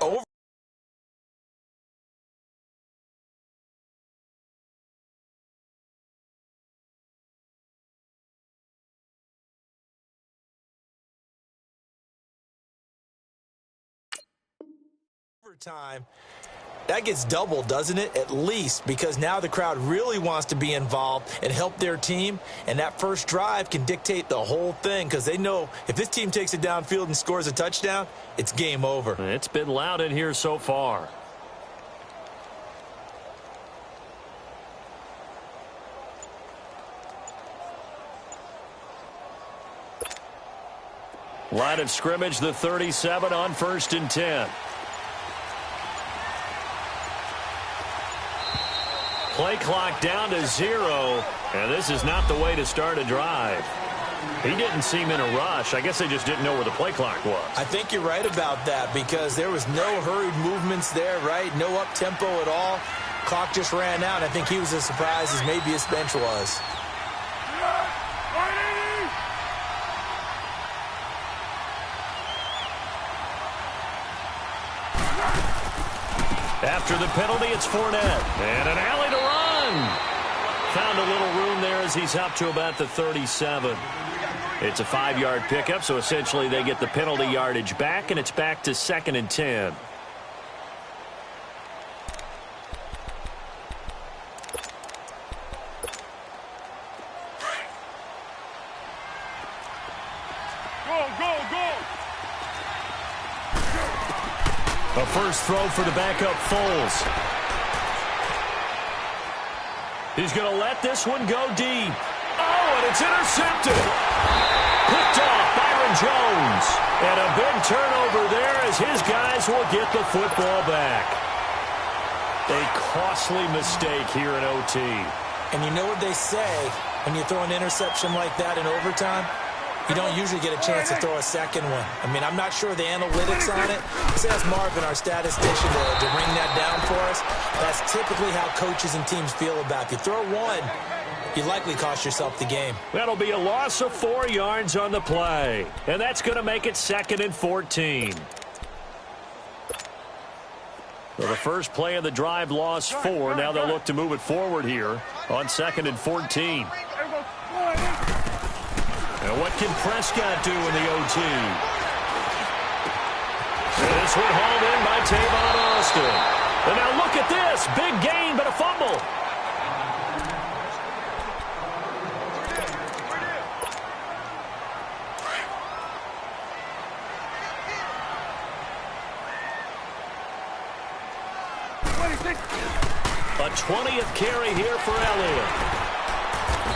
overtime, that gets doubled, doesn't it? At least, because now the crowd really wants to be involved and help their team, and that first drive can dictate the whole thing because they know if this team takes it downfield and scores a touchdown, it's game over. It's been loud in here so far. Line of scrimmage, the 37 on 1st and 10. Play clock down to 0, and this is not the way to start a drive. He didn't seem in a rush. I guess they just didn't know where the play clock was. I think you're right about that because there was no hurried movements there, right? No up-tempo at all. Clock just ran out. I think he was as surprised as maybe his bench was. After the penalty, it's Fournette. And an alley to run. Found a little room there as he's up to about the 37. It's a 5-yard pickup, so essentially they get the penalty yardage back, and it's back to 2nd and 10. A first throw for the backup Foles. He's going to let this one go deep. Oh, and it's intercepted. Picked off Byron Jones. And a big turnover there as his guys will get the football back. A costly mistake here in OT. And you know what they say when you throw an interception like that in overtime? You don't usually get a chance to throw a second one. I mean, I'm not sure the analytics on it. Let's ask Marvin, our statistician, to ring that down for us. That's typically how coaches and teams feel about it. If you throw one, you likely cost yourself the game. That'll be a loss of 4 yards on the play. And that's going to make it 2nd and 14. So the first play of the drive lost 4. Now they'll look to move it forward here on 2nd and 14. And what can Prescott do in the OT? And this one hauled in by Tavon Austin. And now look at this. Big gain, but a fumble. A 20th carry here for Elliott.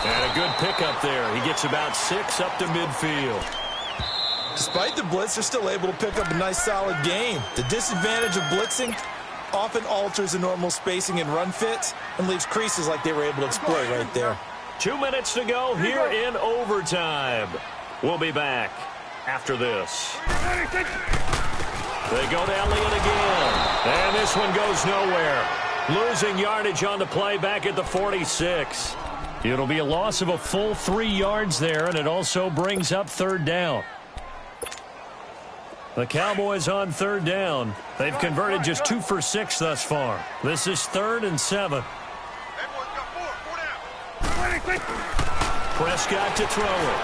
And a good pickup there. He gets about 6 up to midfield. Despite the blitz, they're still able to pick up a nice, solid gain. The disadvantage of blitzing often alters the normal spacing and run fits and leaves creases like they were able to exploit right there. 2 minutes to go here in overtime. We'll be back after this. They go to Elliott again. And this one goes nowhere. Losing yardage on the play back at the 46. It'll be a loss of a full 3 yards there, and it also brings up third down. The Cowboys on third down. They've converted just 2 for 6 thus far. This is 3rd and 7. Prescott to throw it.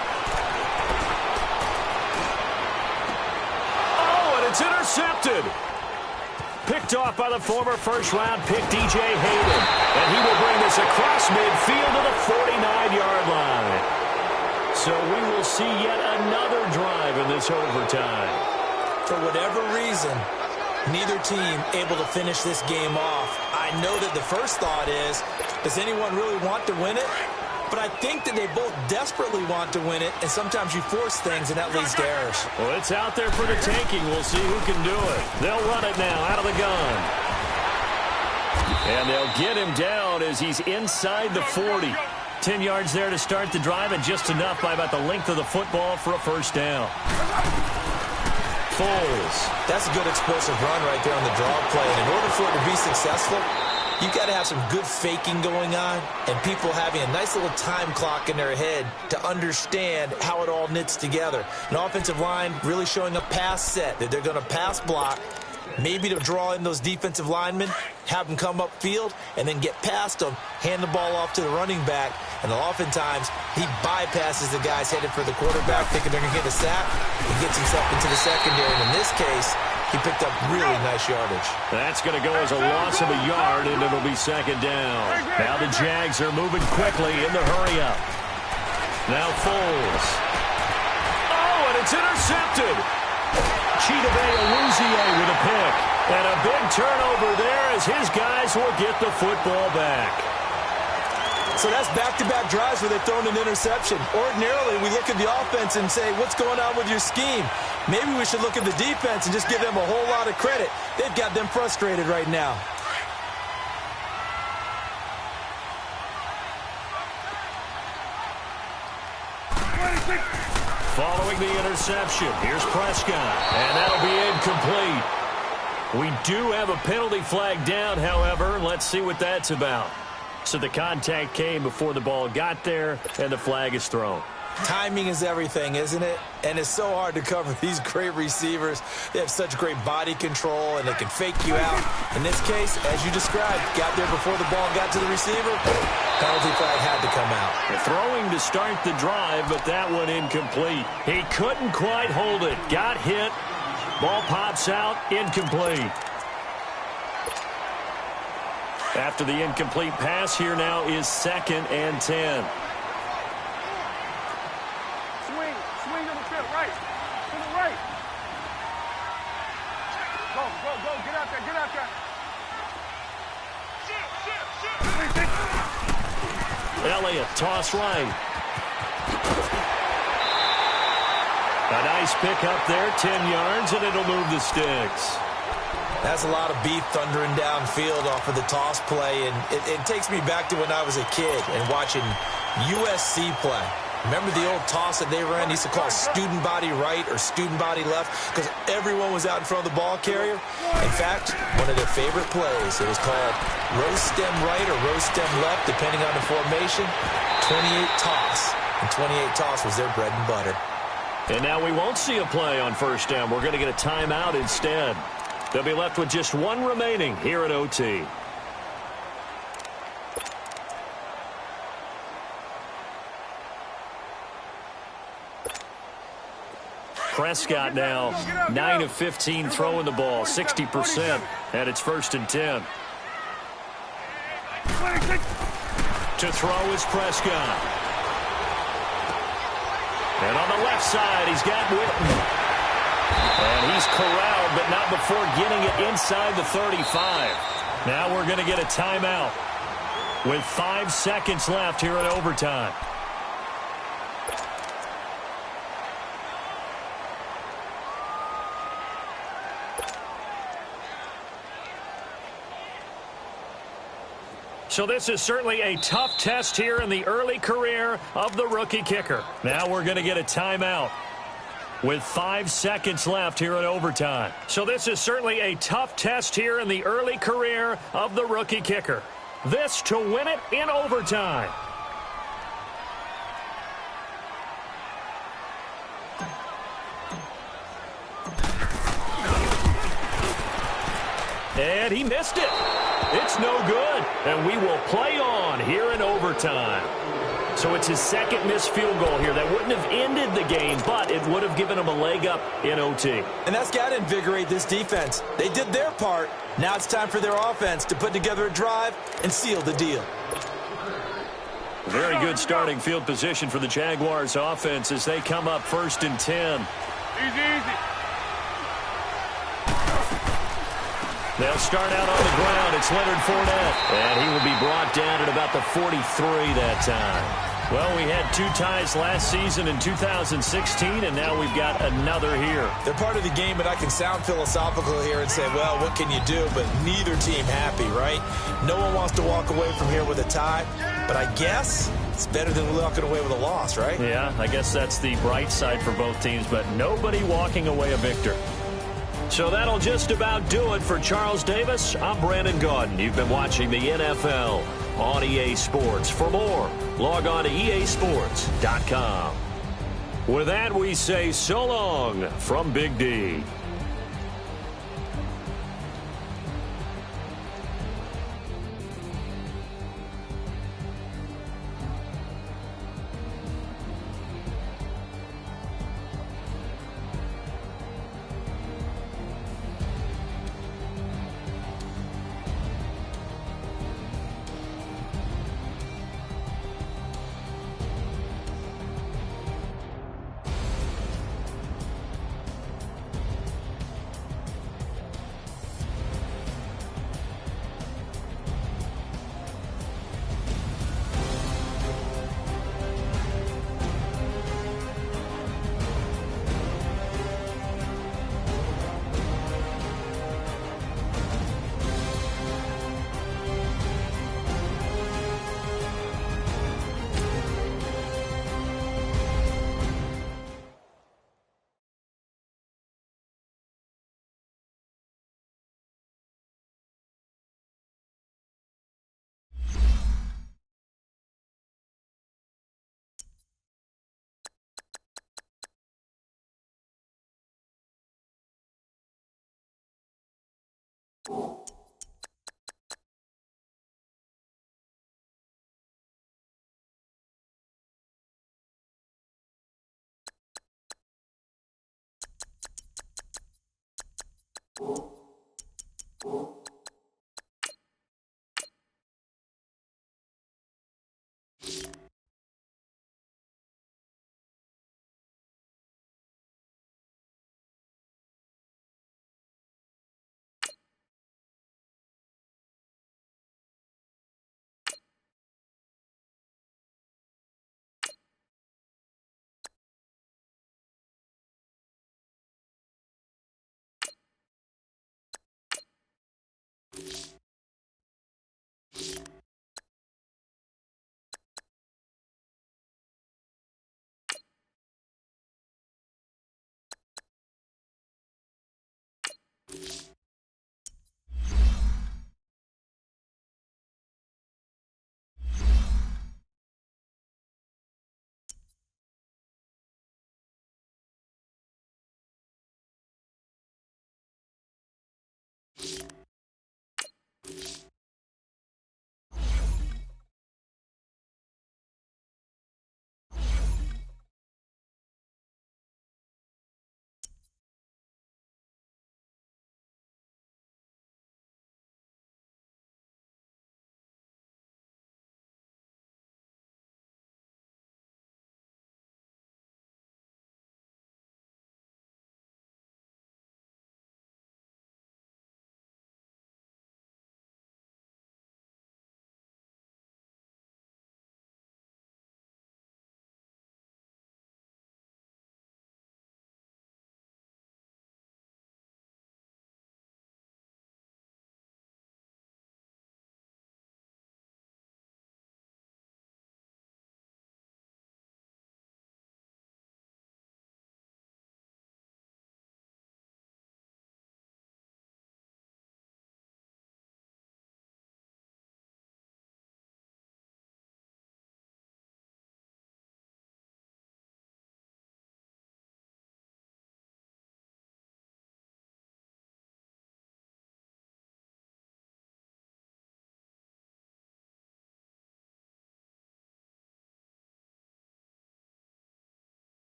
Oh, and it's intercepted. Picked off by the former first-round pick, DJ Hayden. And he will bring this across midfield to the 49-yard line. So we will see yet another drive in this overtime. For whatever reason, neither team able to finish this game off. I know that the first thought is, does anyone really want to win it? But I think that they both desperately want to win it, and sometimes you force things, and that leads to errors. Well, it's out there for the taking. We'll see who can do it. They'll run it now out of the gun. And they'll get him down as he's inside the 40. 10 yards there to start the drive, and just enough by about the length of the football for a first down. Foles. That's a good explosive run right there on the draw play. And in order for it to be successful, you've got to have some good faking going on and people having a nice little time clock in their head to understand how it all knits together. An offensive line really showing a pass set that they're going to pass block, maybe to draw in those defensive linemen, have them come upfield, and then get past them, hand the ball off to the running back, and oftentimes he bypasses the guys headed for the quarterback, thinking they're going to get a sack. He gets himself into the secondary, and in this case, he picked up really nice yardage. That's going to go as a loss of a yard, and it'll be second down. Now the Jags are moving quickly in the hurry-up. Now Foles. Oh, and it's intercepted. Chidobe Awuzie with a pick. And a big turnover there as his guys will get the football back. So that's back-to-back drives where they've thrown an interception. Ordinarily, we look at the offense and say, what's going on with your scheme? Maybe we should look at the defense and just give them a whole lot of credit. They've got them frustrated right now. Following the interception, here's Prescott, and that'll be incomplete. We do have a penalty flag down, however. Let's see what that's about. So the contact came before the ball got there, and the flag is thrown. Timing is everything, isn't it? And it's so hard to cover these great receivers. They have such great body control, and they can fake you out. In this case, as you described, got there before the ball got to the receiver. Penalty flag had to come out. They're throwing to start the drive, but that one incomplete. He couldn't quite hold it. Got hit. Ball pops out. Incomplete. After the incomplete pass, here now is 2nd and 10. Swing on the field, right. To the right. Go, get out there. Elliott, toss right. A nice pick up there, 10 yards, and it'll move the sticks. That's a lot of beef thundering downfield off of the toss play, and it takes me back to when I was a kid and watching USC play. Remember the old toss that they ran? They used to call student body right or student body left because everyone was out in front of the ball carrier. In fact, one of their favorite plays, it was called rose stem right or rose stem left, depending on the formation, 28 toss. And 28 toss was their bread and butter. And now we won't see a play on first down. We're going to get a timeout instead. They'll be left with just one remaining here at OT. Prescott now 9 of 15 throwing the ball, 60%, and it's 1st and 10. To throw is Prescott. And on the left side, he's got Witten. And he's corralled, but not before getting it inside the 35. Now we're going to get a timeout with 5 seconds left here in overtime. So this is certainly a tough test here in the early career of the rookie kicker. Now we're going to get a timeout with 5 seconds left here in overtime. So this is certainly a tough test here in the early career of the rookie kicker. This to win it in overtime. And he missed it. It's no good. And we will play on here in overtime. So it's his second missed field goal here. That wouldn't have ended the game, but it would have given him a leg up in OT. And that's got to invigorate this defense. They did their part. Now it's time for their offense to put together a drive and seal the deal. Very good starting field position for the Jaguars offense as they come up 1st and 10. Easy. They'll start out on the ground. It's Leonard Fournette. And he will be brought down at about the 43 that time. Well, we had 2 ties last season in 2016, and now we've got another here. They're part of the game, but I can sound philosophical here and say, well, what can you do? But neither team happy, right? No one wants to walk away from here with a tie, but I guess it's better than walking away with a loss, right? Yeah, I guess that's the bright side for both teams, but nobody walking away a victor. So that'll just about do it for Charles Davis. I'm Brandon Gaudin. You've been watching the NFL on EA Sports. For more, log on to easports.com. With that, we say so long from Big D.